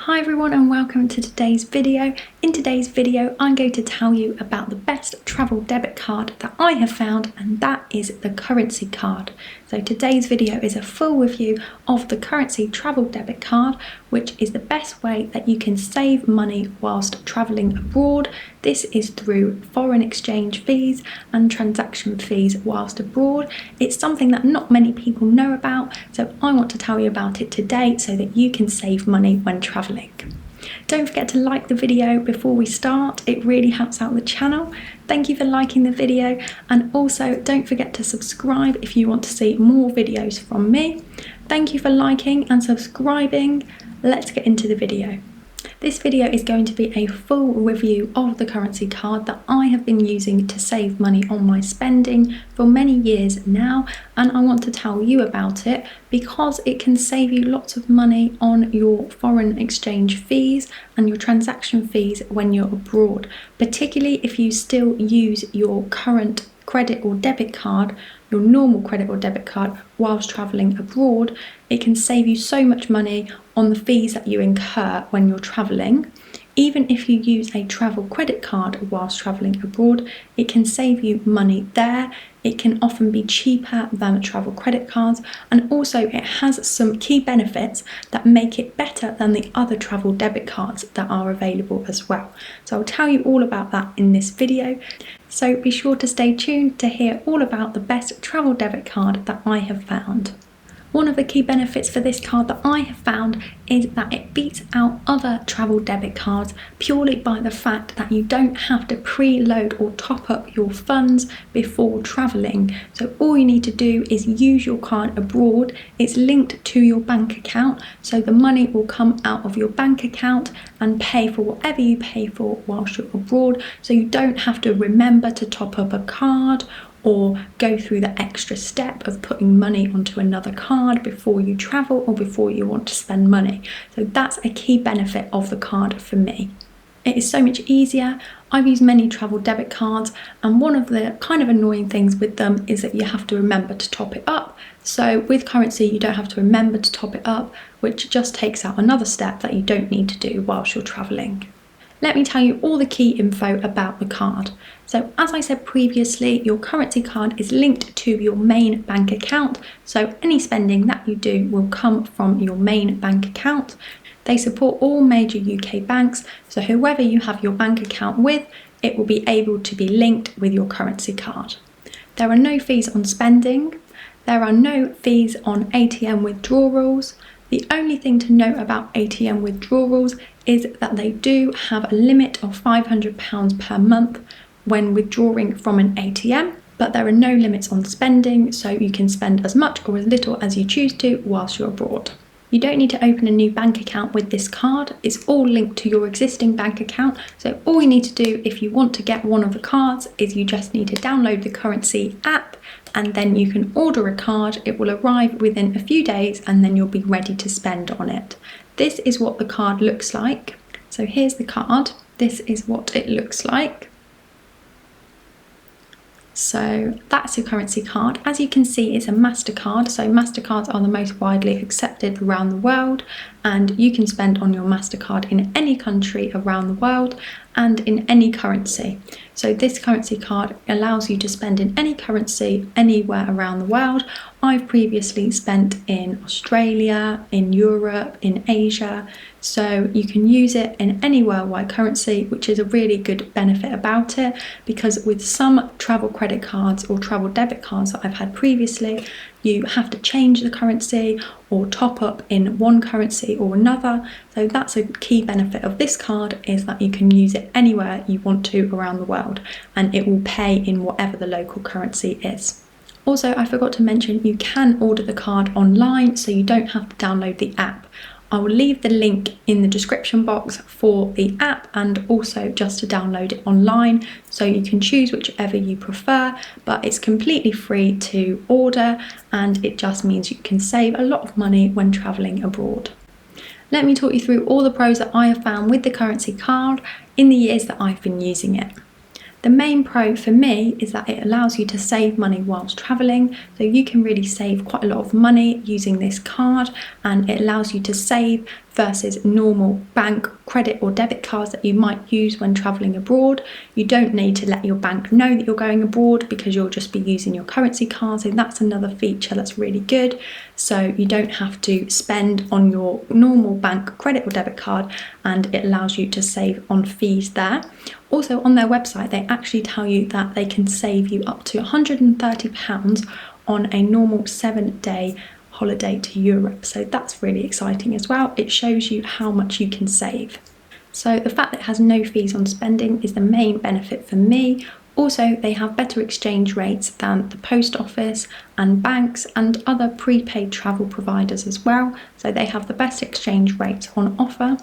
Hi everyone and welcome to today's video. In today's video I'm going to tell you about the best travel debit card that I have found, and that is the Currensea card. So today's video is a full review of the Currensea travel debit card, which is the best way that you can save money whilst travelling abroad. This is through foreign exchange fees and transaction fees whilst abroad. It's something that not many people know about, so I want to tell you about it today so that you can save money when travelling. Don't forget to like the video before we start, it really helps out the channel. Thank you for liking the video, and also don't forget to subscribe if you want to see more videos from me. Thank you for liking and subscribing. Let's get into the video. This video is going to be a full review of the Currensea card that I have been using to save money on my spending for many years now, and I want to tell you about it because it can save you lots of money on your foreign exchange fees and your transaction fees when you're abroad, particularly if you still use your current credit or debit card, your normal credit or debit card whilst travelling abroad. It can save you so much money on the fees that you incur when you're travelling. Even if you use a travel credit card whilst travelling abroad, it can save you money there. It can often be cheaper than travel credit cards, and also it has some key benefits that make it better than the other travel debit cards that are available as well. So I'll tell you all about that in this video. So be sure to stay tuned to hear all about the best travel debit card that I have found. One of the key benefits for this card that I have found is that it beats out other travel debit cards purely by the fact that you don't have to preload or top up your funds before travelling. So all you need to do is use your card abroad. It's linked to your bank account, so the money will come out of your bank account and pay for whatever you pay for whilst you're abroad. So you don't have to remember to top up a card or go through the extra step of putting money onto another card before you travel or before you want to spend money. So that's a key benefit of the card for me. It is so much easier. I've used many travel debit cards, and one of the kind of annoying things with them is that you have to remember to top it up. So with Currensea you don't have to remember to top it up, which just takes out another step that you don't need to do whilst you're travelling. Let me tell you all the key info about the card. So as I said previously, your Currensea card is linked to your main bank account, so any spending that you do will come from your main bank account. They support all major UK banks, so whoever you have your bank account with, it will be able to be linked with your Currensea card. There are no fees on spending. There are no fees on ATM withdrawals. The only thing to note about ATM withdrawals is that they do have a limit of £500 per month when withdrawing from an ATM, but there are no limits on spending, so you can spend as much or as little as you choose to whilst you're abroad. You don't need to open a new bank account with this card. It's all linked to your existing bank account, so all you need to do if you want to get one of the cards is you just need to download the Currensea app, and then you can order a card. It will arrive within a few days and then you'll be ready to spend on it. This is what the card looks like. So here's the card. This is what it looks like. So that's your Currensea card. As you can see, it's a MasterCard. So MasterCards are the most widely accepted around the world, and you can spend on your MasterCard in any country around the world and in any currency. So this Currensea card allows you to spend in any currency anywhere around the world. I've previously spent in Australia, in Europe, in Asia, so you can use it in any worldwide currency, which is a really good benefit about it, because with some travel credit cards or travel debit cards that I've had previously, you have to change the currency or top up in one currency or another. So that's a key benefit of this card, is that you can use it anywhere you want to around the world, and it will pay in whatever the local currency is. Also, I forgot to mention, you can order the card online, so you don't have to download the app. I will leave the link in the description box for the app and also just to download it online, so you can choose whichever you prefer, but it's completely free to order and it just means you can save a lot of money when travelling abroad. Let me talk you through all the pros that I have found with the Currensea card in the years that I've been using it. The main pro for me is that it allows you to save money whilst travelling, so you can really save quite a lot of money using this card, and it allows you to save versus normal bank, credit or debit cards that you might use when travelling abroad. You don't need to let your bank know that you're going abroad because you'll just be using your currency card, so that's another feature that's really good. So you don't have to spend on your normal bank, credit or debit card, and it allows you to save on fees there. Also on their website they actually tell you that they can save you up to £130 on a normal 7-day holiday to Europe, so that's really exciting as well. It shows you how much you can save. So the fact that it has no fees on spending is the main benefit for me. Also, they have better exchange rates than the post office and banks and other prepaid travel providers as well, so they have the best exchange rates on offer.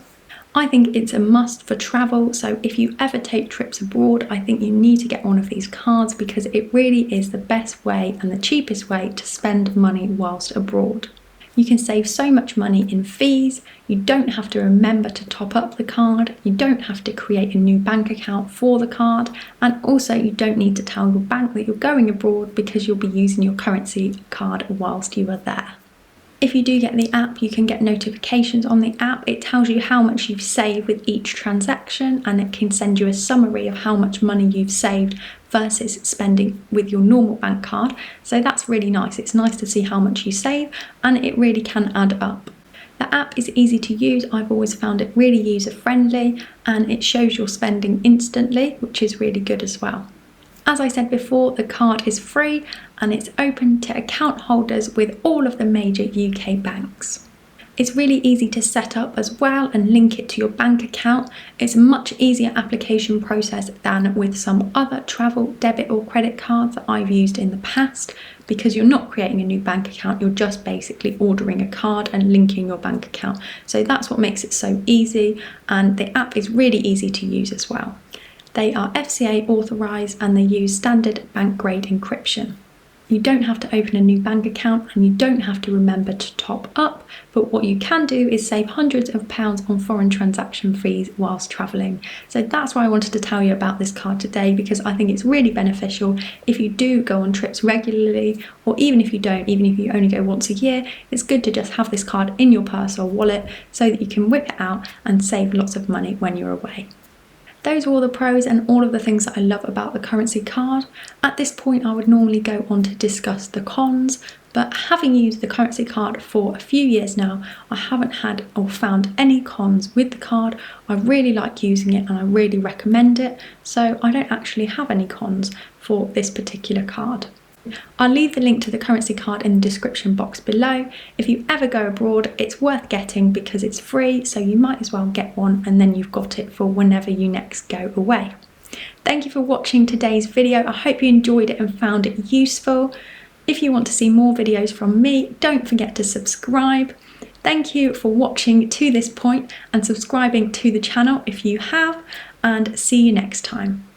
I think it's a must for travel, so if you ever take trips abroad, I think you need to get one of these cards because it really is the best way and the cheapest way to spend money whilst abroad. You can save so much money in fees, you don't have to remember to top up the card, you don't have to create a new bank account for the card, and also you don't need to tell your bank that you're going abroad because you'll be using your currency card whilst you are there. If you do get the app, you can get notifications on the app. It tells you how much you've saved with each transaction, and it can send you a summary of how much money you've saved versus spending with your normal bank card. So that's really nice. It's nice to see how much you save, and it really can add up. The app is easy to use. I've always found it really user friendly, and it shows your spending instantly, which is really good as well. As I said before, the card is free and it's open to account holders with all of the major UK banks. It's really easy to set up as well and link it to your bank account. It's a much easier application process than with some other travel debit or credit cards that I've used in the past, because you're not creating a new bank account, you're just basically ordering a card and linking your bank account. So that's what makes it so easy, and the app is really easy to use as well. They are FCA authorised and they use standard bank grade encryption. You don't have to open a new bank account and you don't have to remember to top up, but what you can do is save hundreds of pounds on foreign transaction fees whilst travelling. So that's why I wanted to tell you about this card today, because I think it's really beneficial if you do go on trips regularly, or even if you don't, even if you only go once a year, it's good to just have this card in your purse or wallet so that you can whip it out and save lots of money when you're away. Those are all the pros and all of the things that I love about the Currensea card. At this point I would normally go on to discuss the cons, but having used the Currensea card for a few years now, I haven't had or found any cons with the card. I really like using it and I really recommend it, so I don't actually have any cons for this particular card. I'll leave the link to the Currensea card in the description box below. If you ever go abroad, it's worth getting because it's free, so you might as well get one and then you've got it for whenever you next go away. Thank you for watching today's video. I hope you enjoyed it and found it useful. If you want to see more videos from me, don't forget to subscribe. Thank you for watching to this point and subscribing to the channel if you have, and see you next time.